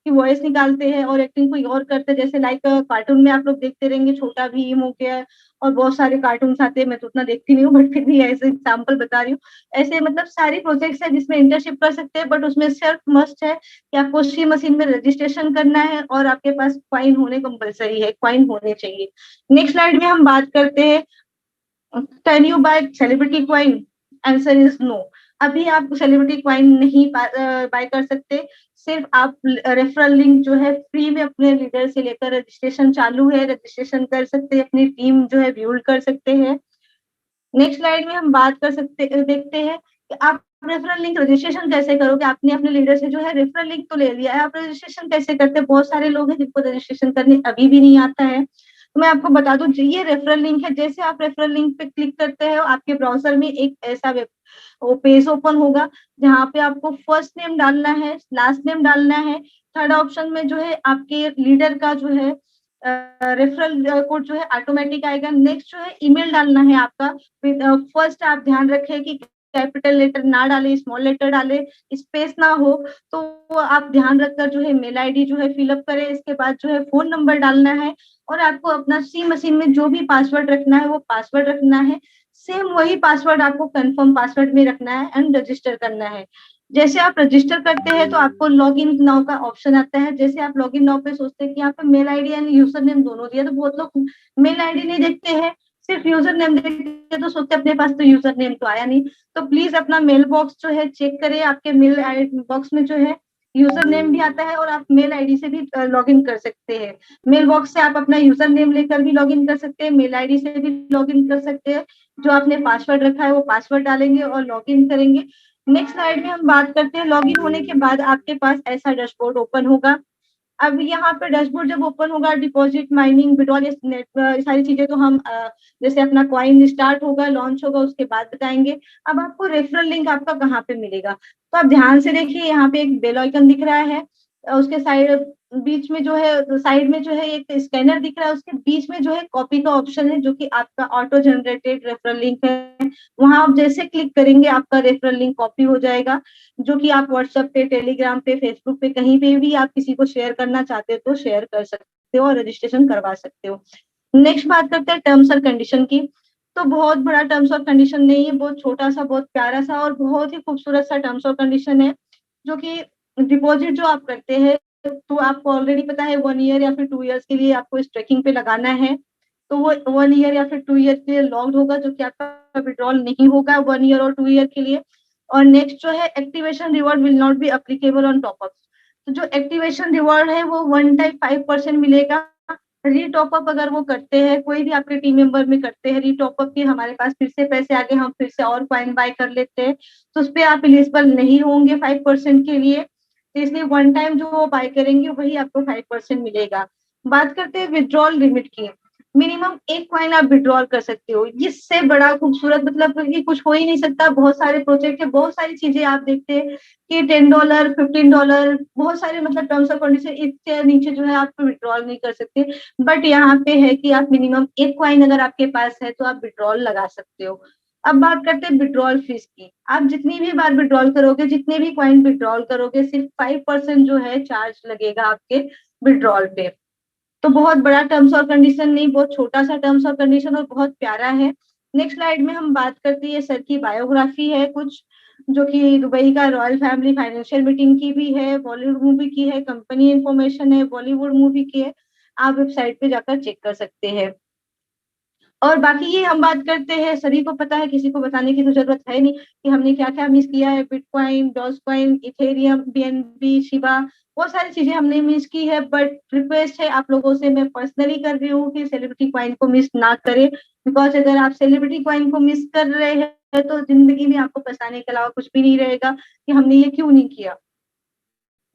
की वॉइस निकालते हैं और एक्टिंग कोई और करते हैं। जैसे लाइक कार्टून में आप लोग देखते रहेंगे, छोटा भीम हो गया और बहुत सारे कार्टून आते हैं, मैं तो उतना देखती नहीं हूँ बट फिर भी ऐसे एग्जाम्पल बता रही हूँ। ऐसे मतलब सारी प्रोजेक्ट्स है जिसमें इंटर्नशिप कर सकते हैं, बट उसमें सिर्फ मस्ट है कि आपको सी मशीन में रजिस्ट्रेशन करना है और आपके पास क्वाइन होने कंपलसरी है, क्वाइन होने चाहिए। नेक्स्ट स्लाइड में हम बात करते हैं can you buy celebrity coin? Answer is no. अभी आप सेलिब्रिटी क्वाइन नहीं बाय कर सकते। सिर्फ आप रेफरल लिंक जो है फ्री में अपने लीडर से लेकर रजिस्ट्रेशन चालू है, रजिस्ट्रेशन कर सकते हैं, अपनी टीम जो है बिल्ड कर सकते हैं। नेक्स्ट स्लाइड में हम बात कर सकते देखते हैं कि आप रेफरल लिंक रजिस्ट्रेशन कैसे करोगे। आपने अपने लीडर से जो है रेफरल लिंक तो ले लिया है, आप रजिस्ट्रेशन कैसे करते हैं? बहुत सारे लोग हैं जिनको रजिस्ट्रेशन करने अभी भी नहीं आता है, तो मैं आपको बता दूं ये रेफरल लिंक है। जैसे आप रेफरल लिंक पे क्लिक करते हैं, आपके ब्राउजर में एक ऐसा वो पेज ओपन होगा जहाँ पे आपको फर्स्ट नेम डालना है, लास्ट नेम डालना है, थर्ड ऑप्शन में जो है आपके लीडर का जो है रेफरल कोड जो है ऑटोमेटिक आएगा। नेक्स्ट जो है ईमेल डालना है आपका। फर्स्ट आप ध्यान रखें कि कैपिटल लेटर ना डाले, स्मॉल लेटर डाले, स्पेस ना हो, तो वो आप ध्यान रखकर जो है मेल आईडी जो है फिलअप करें। इसके बाद जो है फोन नंबर डालना है और आपको अपना सी मशीन में जो भी पासवर्ड रखना है वो पासवर्ड रखना है। सेम वही पासवर्ड आपको कंफर्म पासवर्ड में रखना है एंड रजिस्टर करना है। जैसे आप रजिस्टर करते हैं तो आपको लॉग इन नाउ का ऑप्शन आता है। जैसे आप लॉग इन नाउ पे सोचते हैं कि यहाँ पे mail ID and user name दोनों दिया, तो बहुत लोग मेल आईडी नहीं देखते हैं, सिर्फ यूजर नेम देखते हैं, तो सोचते अपने पास तो यूजर नेम तो आया नहीं। तो प्लीज अपना मेल बॉक्स जो है चेक करें, आपके मेल बॉक्स में जो है यूजर नेम भी आता है और आप मेल आईडी से भी लॉग इन कर सकते हैं। मेल बॉक्स से आप अपना यूजर नेम लेकर भी लॉग इन कर सकते हैं, मेल आईडी से भी लॉग इन कर सकते हैं। जो आपने पासवर्ड रखा है वो पासवर्ड डालेंगे और लॉग इन करेंगे। नेक्स्ट स्लाइड में हम बात करते हैं लॉग इन होने के बाद आपके पास ऐसा डैशबोर्ड ओपन होगा। अब यहाँ पे डैशबोर्ड जब ओपन होगा, डिपॉजिट, माइनिंग, विड्रॉल, सारी चीजें तो हम जैसे अपना कॉइन स्टार्ट होगा, लॉन्च होगा, उसके बाद बताएंगे। अब आपको रेफरल लिंक आपका कहाँ पे मिलेगा, तो आप ध्यान से देखिए, यहाँ पे एक बेल आइकन दिख रहा है, उसके साइड बीच में जो है साइड में जो है एक स्कैनर दिख रहा है, उसके बीच में जो है कॉपी का ऑप्शन है जो कि आपका ऑटो जनरेटेड रेफरल लिंक है। वहां आप जैसे क्लिक करेंगे आपका रेफरल लिंक कॉपी हो जाएगा, जो कि आप व्हाट्सएप पे, टेलीग्राम पे, फेसबुक पे, कहीं पे भी आप किसी को शेयर करना चाहते हो तो शेयर कर सकते हो और रजिस्ट्रेशन करवा सकते हो। नेक्स्ट बात करते हैं टर्म्स और कंडीशन की। तो बहुत बड़ा टर्म्स और कंडीशन नहीं है, बहुत छोटा सा, बहुत प्यारा सा और बहुत ही खूबसूरत सा टर्म्स और कंडीशन है, जो कि डिपॉजिट जो आप करते हैं तो आपको ऑलरेडी पता है 1 ईयर या फिर 2 ईयर्स के लिए आपको इस ट्रैकिंग पे लगाना है। तो वो 1 ईयर या फिर 2 ईयर के लिए लॉक्ड होगा, जो कि आपका विड्रॉल नहीं होगा 1 ईयर और 2 ईयर के लिए। और नेक्स्ट जो है activation reward will not be applicable on top up. तो जो एक्टिवेशन रिवॉर्ड है वो 1 टाइम 5% मिलेगा। रीटॉप अप अगर वो करते हैं, कोई भी आपके टीम मेंबर में करते हैं रीटॉप अप की, हमारे पास फिर से पैसे आगे, हम फिर से और कॉइन बाय कर लेते हैं, तो उस पर आप एलिजिबल नहीं होंगे 5% के लिए। तो इसलिए 1 टाइम जो वो बाय करेंगे वही आपको 5% मिलेगा। बात करते हैं विड्रॉल लिमिट की। मिनिमम 1 कॉइन आप विड्रॉल कर सकते हो, इससे बड़ा खूबसूरत मतलब कि कुछ हो ही नहीं सकता। बहुत सारे प्रोजेक्ट है, बहुत सारी चीजें आप देखते हैं कि $10, $15, बहुत सारे मतलब टर्म्स और कंडीशन, इससे नीचे जो है आप विड्रॉल नहीं कर सकते। बट यहाँ पे है कि आप मिनिमम 1 कॉइन अगर आपके पास है तो आप विड्रॉल लगा सकते हो। अब बात करते हैं विड्रॉल फीस की। आप जितनी भी बार विड्रॉल करोगे, जितने भी कॉइन विड्रॉल करोगे, सिर्फ 5% जो है चार्ज लगेगा आपके विड्रॉल पे। तो बहुत बड़ा टर्म्स और कंडीशन नहीं, बहुत छोटा सा टर्म्स और कंडीशन और बहुत प्यारा है। नेक्स्ट स्लाइड में हम बात करते हैं सर की बायोग्राफी है कुछ, जो कि दुबई का रॉयल फैमिली फाइनेंशियल मीटिंग की भी है, बॉलीवुड मूवी की है, कंपनी इंफॉर्मेशन है, बॉलीवुड मूवी की है। आप वेबसाइट पे जाकर चेक कर सकते हैं। और बाकी ये हम बात करते हैं, सभी को पता है, किसी को बताने की तो जरूरत है नहीं कि हमने क्या क्या मिस किया है। Bitcoin, Dogecoin, Ethereum, BNB, Shiba, बहुत सारी चीजें हमने मिस की है। बट रिक्वेस्ट है आप लोगों से, मैं पर्सनली कर रही हूँ कि सेलिब्रिटी कॉइन को मिस ना करें, बिकॉज अगर आप सेलिब्रिटी कॉइन को मिस कर रहे हैं है तो जिंदगी में आपको पछताने के अलावा कुछ भी नहीं रहेगा कि हमने ये क्यों नहीं किया।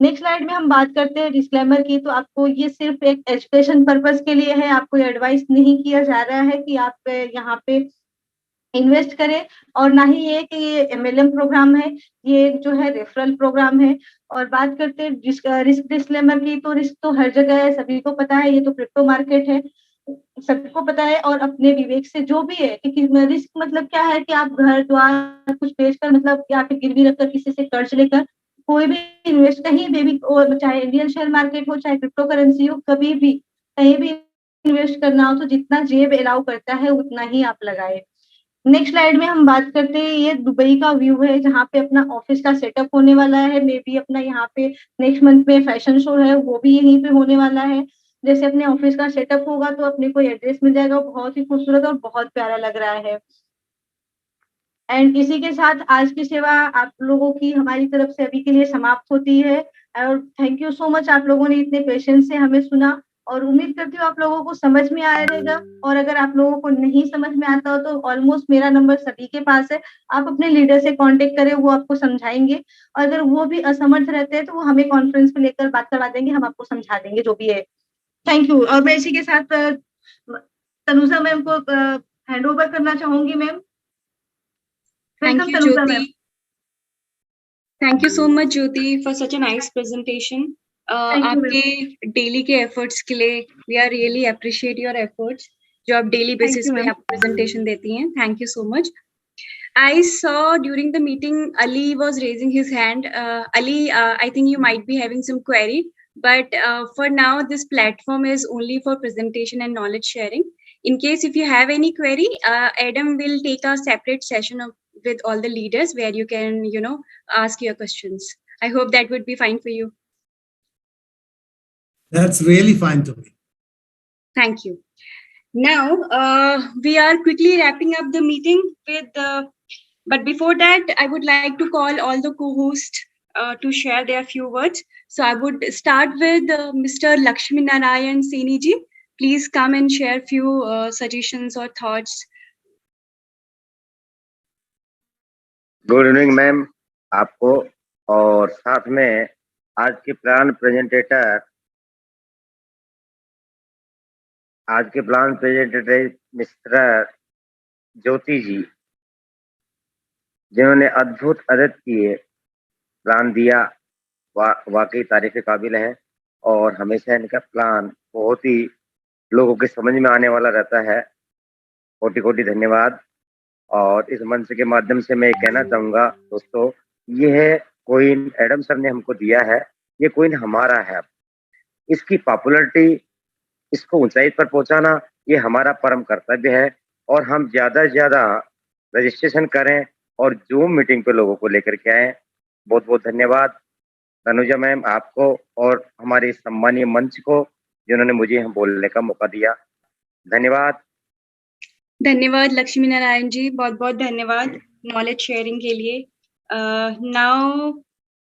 नेक्स्ट स्लाइड में हम बात करते हैं डिस्क्लेमर की। तो आपको ये सिर्फ एक एजुकेशन पर्पस के लिए है, आपको एडवाइस नहीं किया जा रहा है कि आप यहाँ पे इन्वेस्ट करें, और ना ही ये कि ये MLM प्रोग्राम है, ये जो है रेफरल प्रोग्राम है। और बात करते हैं रिस्क डिस्क्लेमर की, तो रिस्क तो हर जगह है, सभी को पता है, ये तो क्रिप्टो मार्केट है, सबको पता है। और अपने विवेक से जो भी है, क्योंकि रिस्क मतलब क्या है कि आप घर द्वार कुछ बेचकर, मतलब या फिर गिरवी रखकर किसी से कर्ज लेकर कोई भी इन्वेस्ट कहीं भी चाहे इंडियन शेयर मार्केट हो, चाहे क्रिप्टो करेंसी हो, कभी भी कहीं भी इन्वेस्ट करना हो तो जितना जेब अलाउ करता है उतना ही आप लगाए। नेक्स्ट स्लाइड में हम बात करते हैं, ये दुबई का व्यू है जहाँ पे अपना ऑफिस का सेटअप होने वाला है। मे बी अपना यहाँ पे नेक्स्ट मंथ में फैशन शो है, वो भी यहीं पे होने वाला है। जैसे अपने ऑफिस का सेटअप होगा तो अपने को एड्रेस मिल जाएगा, बहुत ही खूबसूरत और बहुत प्यारा लग रहा है। एंड इसी के साथ आज की सेवा आप लोगों की हमारी तरफ से अभी के लिए समाप्त होती है। और थैंक यू सो मच, आप लोगों ने इतने पेशेंस से हमें सुना, और उम्मीद करती हूँ आप लोगों को समझ में आया रहेगा। और अगर आप लोगों को नहीं समझ में आता हो तो ऑलमोस्ट मेरा नंबर सभी के पास है, आप अपने लीडर से कांटेक्ट करें, वो आपको समझाएंगे। और अगर वो भी असमर्थ रहते हैं तो वो हमें कॉन्फ्रेंस पे लेकर बात करवा देंगे, हम आपको समझा देंगे जो भी है। Thank you. और मैं इसी के साथ तनुजा मैम को हैंड ओवर करना चाहूंगी। Ma'am Thank welcome you, Tanuja ma'am. Jyoti. Thank you so much, Jyoti, for such a nice presentation. Thank you, आपके डेली के एफर्ट्स के लिए we are really appreciate your efforts जो आप डेली बेसिस you, पे ma'am. आप प्रेजेंटेशन देती हैं। Thank you so much. I saw during the meeting Ali was raising his hand. Ali, I think you might be having some query, but for now this platform is only for presentation and knowledge sharing. In case if you have any query, Adam will take a separate session with all the leaders where you can, ask your questions. I hope that would be fine for you. That's really fine to me. Thank you. Now, we are quickly wrapping up the meeting but before that, I would like to call all the co-hosts to share their few words. So I would start with Mr. Lakshmi Narayan Saini ji. Please come and share few suggestions or thoughts. Good evening ma'am आपको, और साथ में आज के plan presenter mister ज्योति जी, जिन्होंने अद्वितीय plan दिया, वाकई तारीफ के काबिल है। और हमेशा इनका प्लान बहुत ही लोगों के समझ में आने वाला रहता है। कोटि कोटि धन्यवाद। और इस मंच के माध्यम से मैं कहना चाहूँगा दोस्तों, यह कॉइन एडम सर ने हमको दिया है, ये कॉइन हमारा है। इसकी पॉपुलैरिटी, इसको ऊंचाई पर पहुंचाना ये हमारा परम कर्तव्य है। और हम ज़्यादा से ज़्यादा रजिस्ट्रेशन करें और जूम मीटिंग पे लोगों को लेकर के आएँ। बहुत बहुत धन्यवाद तनुजा मैम आपको और हमारे सम्मानीय मंच को, जिन्होंने मुझे यहाँ बोलने का मौका दिया। धन्यवाद। धन्यवाद लक्ष्मी नारायण जी, बहुत बहुत धन्यवाद नॉलेज शेयरिंग के लिए। Now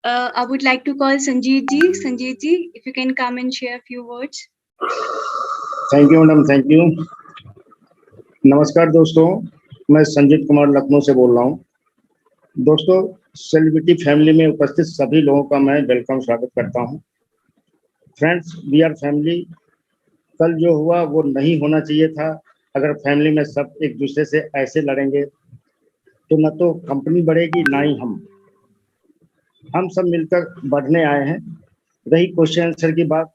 I would like to call Sanjeet ji. Sanjeet ji, if you can come and share few words. Thank you madam, thank you. नमस्कार दोस्तों, मैं संजीत कुमार लखनऊ से बोल रहा हूँ। दोस्तों, सेलिब्रिटी फैमिली में उपस्थित सभी लोगों का मैं वेलकम स्वागत करता हूँ। Friends, we are family. कल जो हुआ वो नहीं होना चाहिए था। अगर फैमिली में सब एक दूसरे से ऐसे लड़ेंगे तो न तो कंपनी बढ़ेगी, ना ही हम सब मिलकर बढ़ने आए हैं। रही क्वेश्चन आंसर की बात,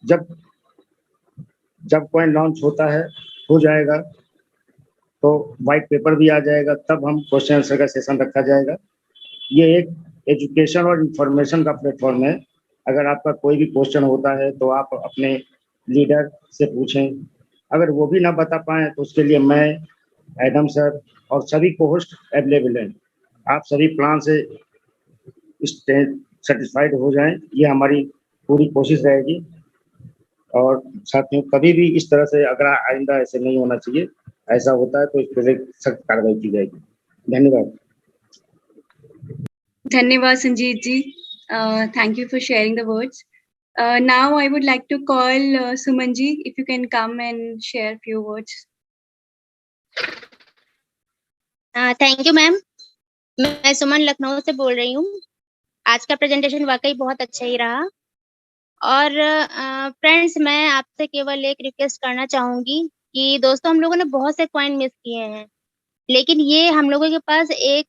जब कॉइन लॉन्च होता है, हो जाएगा तो वाइट पेपर भी आ जाएगा, तब हम क्वेश्चन आंसर का सेशन रखा जाएगा। ये एक एजुकेशन और इंफॉर्मेशन का प्लेटफॉर्म है। अगर आपका कोई भी क्वेश्चन होता है तो आप अपने लीडर से पूछें। अगर वो भी ना बता पाएँ तो उसके लिए मैं, एडम सर और सभी को-होस्ट अवेलेबल हैं। आप सभी प्लान से सेटिस्फाइड हो जाएं, ये हमारी पूरी कोशिश रहेगी। और साथियों, कभी भी इस तरह से अगर आइंदा ऐसे नहीं होना चाहिए, ऐसा होता है तो इस पर सख्त कार्रवाई की जाएगी। धन्यवाद। धन्यवाद Sanjeet ji, thank you for sharing the words. Now I would like to call Suman ji, if you can come and share few words. Thank you ma'am. मैं सुमन लखनऊ से बोल रही हूँ। आज का प्रेजेंटेशन वाकई बहुत अच्छा ही रहा। और फ्रेंड्स, मैं आपसे केवल एक रिक्वेस्ट करना चाहूंगी कि दोस्तों, हम लोगों ने बहुत से कॉइन मिस किए हैं, लेकिन ये हम लोगों के पास एक,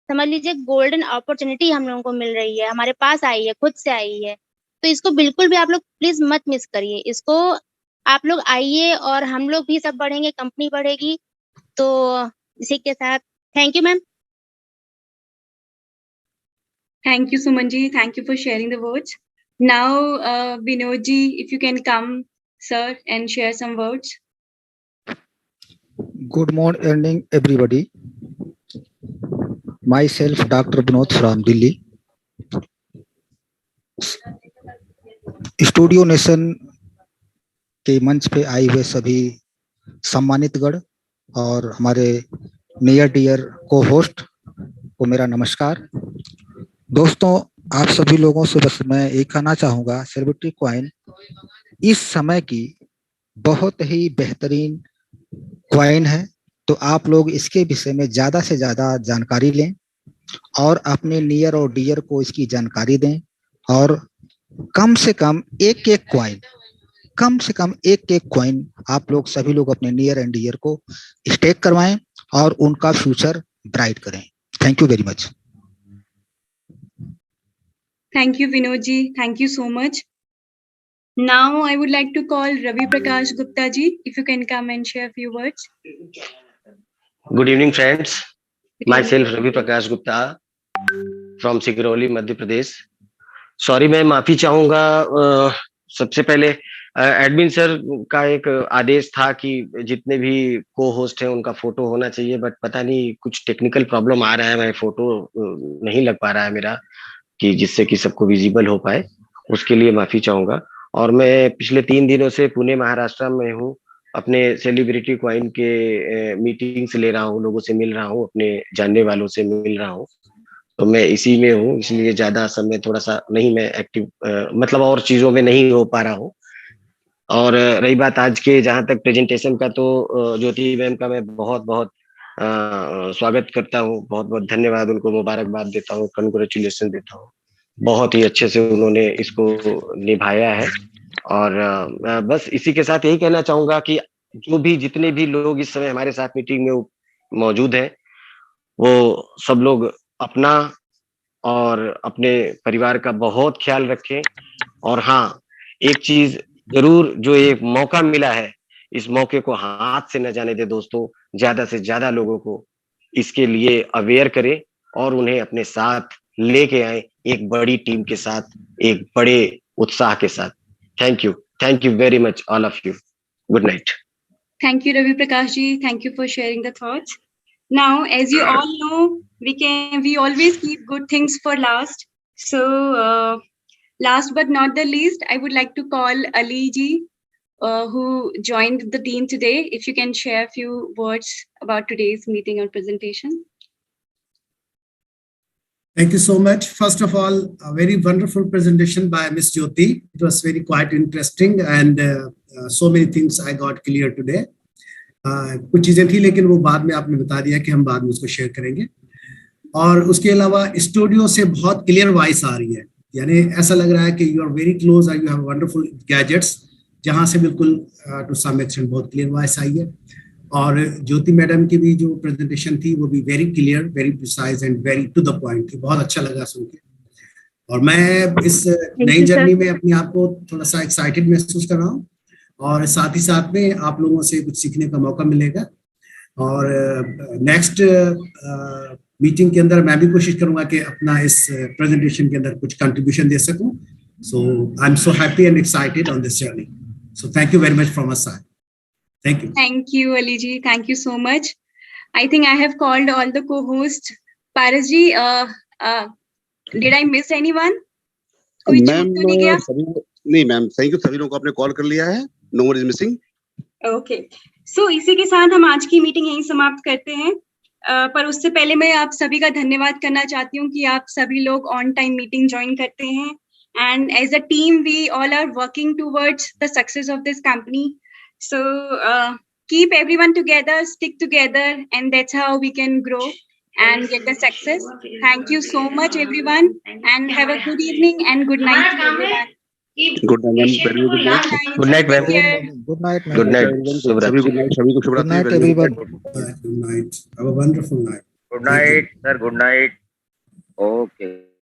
समझ लीजिए, गोल्डन अपॉर्चुनिटी हम लोगों को मिल रही है, हमारे पास आई है, खुद से आई है। तो इसको बिल्कुल भी आप लोग प्लीज मत मिस करिए। इसको आप लोग आइए और हम लोग भी सब बढ़ेंगे, कंपनी बढ़ेगी। तो इसी के साथ thank you ma'am. Thank you, Sumanji. Thank you for sharing the words. Now, Vinodji, if you can come, sir, and share some words. Good morning, everybody. Myself, Dr. Vinod from Delhi. Studio nation के मंच पे आए हुए सभी सम्मानित गण और हमारे नियर डियर को होस्ट को मेरा नमस्कार। दोस्तों, आप सभी लोगों से बस मैं एक कहना चाहूँगा, सेलिब्रिटी कॉइन इस समय की बहुत ही बेहतरीन कॉइन है। तो आप लोग इसके विषय में ज़्यादा से ज़्यादा जानकारी लें और अपने नियर और डियर को इसकी जानकारी दें। और कम से कम एक कॉइन आप लोग सभी लोग अपने नियर एंड डियर को स्टेक करवाएं और उनका फ्यूचर ब्राइट करें। Thank you very much. Thank you, Vinodji. Thank you so much. Now, I would like to call Ravi Prakash Gupta ji, if you can come and share a few words. Good evening, friends. Myself, Ravi Prakash Gupta from Sigrauli, Madhya Pradesh. Sorry, मैं माफी चाहूंगा। सबसे पहले admin sir का एक आदेश था कि जितने भी को होस्ट हैं उनका फोटो होना चाहिए, बट पता नहीं कुछ टेक्निकल प्रॉब्लम आ रहा है, मैं फोटो नहीं लग पा रहा है मेरा, कि जिससे कि सबको विजिबल हो पाए। उसके लिए माफी चाहूंगा। और मैं पिछले 3 दिनों से पुणे महाराष्ट्र में हूँ, अपने सेलिब्रिटी कॉइन के मीटिंग्स ले रहा हूँ, लोगों से मिल रहा हूँ, अपने जानने वालों से मिल रहा हूँ। तो मैं इसी में हूँ, इसलिए ज्यादा समय थोड़ा सा नहीं मैं एक्टिव, मतलब और चीजों में नहीं हो पा रहा हूँ। और रही बात आज के जहाँ तक प्रेजेंटेशन का, तो ज्योति मैम का मैं बहुत बहुत स्वागत करता हूँ, बहुत बहुत धन्यवाद, उनको मुबारकबाद देता हूँ, कंग्रेचुलेशन देता हूँ। बहुत ही अच्छे से उन्होंने इसको निभाया है। और बस इसी के साथ यही कहना चाहूंगा कि जो भी जितने भी लोग इस समय हमारे साथ मीटिंग में मौजूद हैं, वो सब लोग अपना और अपने परिवार का बहुत ख्याल रखें। और हाँ, एक चीज जरूर, जो एक मौका मिला है, इस मौके को हाथ से न जाने दे दोस्तों। ज्यादा से ज्यादा लोगों को इसके लिए अवेयर करें और उन्हें अपने साथ लेके आए, एक बड़ी टीम के साथ, एक बड़े उत्साह के साथ। Thank you very much all of you. Good night. Thank you, Ravi Prakash ji. Thank you for sharing the thoughts. Now, as you all know, we always keep good things for last. So, last but not the least, I would like to call Ali ji, who joined the team today. If you can share a few words about today's meeting or presentation. Thank you so much. First of all, a very wonderful presentation by Ms. Jyoti. It was very quite interesting, and so many things I got clear today. कुछ चीजें थी, लेकिन वो बाद में आपने बता दिया कि हम बाद में उसको शेयर करेंगे। और उसके अलावा स्टूडियो से बहुत क्लियर वॉइस आ रही है, यानी ऐसा लग रहा है कि यू आर वेरी क्लोज और यू हैव वंडरफुल गैजेट्स, जहां से बिल्कुल टू सम एक्सटेंट बहुत क्लियर वॉइस आई है। और ज्योति मैडम की भी जो प्रेजेंटेशन थी वो भी very clear, very precise and very to the point थी, बहुत अच्छा लगा सुन के। और मैं इस नई जर्नी में अपने आप को थोड़ा सा एक्साइटेड महसूस कर रहा हूँ, और साथ ही साथ में आप लोगों से कुछ सीखने का मौका मिलेगा। और नेक्स्ट मीटिंग के अंदर मैं भी कोशिश करूंगा कि अपना इस प्रेजेंटेशन के अंदर कुछ कंट्रीब्यूशन दे सकूं। So I am so happy and excited on this journey. So thank you very much from my side. Thank you. Thank you, Ali ji. Thank you so much. I think I have called all the co-hosts. Paras ji, did I miss anyone? कोई छूट तो नहीं गया? नहीं ma'am, thank you, सभी लोगों को आपने कॉल कर लिया है। No one is missing. Okay. So इसी के साथ हम आज की मीटिंग यहीं समाप्त करते हैं। पर उससे पहले मैं आप सभी का धन्यवाद करना चाहती हूँ कि आप सभी लोग ऑन टाइम मीटिंग ज्वाइन करते हैं। And as a team, we all are working towards the success of this company. So keep everyone together, stick together, and that's how we can grow and get the success. Thank you so much, everyone, and have a good evening and good night to everyone. Good night, ma'am. Very good night. Good night, ma'am. Good night, Good night. सभी good night. सभी को शुभ Good रात्रि. night, Very good everyone. night. Good night. Have a wonderful night. Good night, sir. Good night. Okay.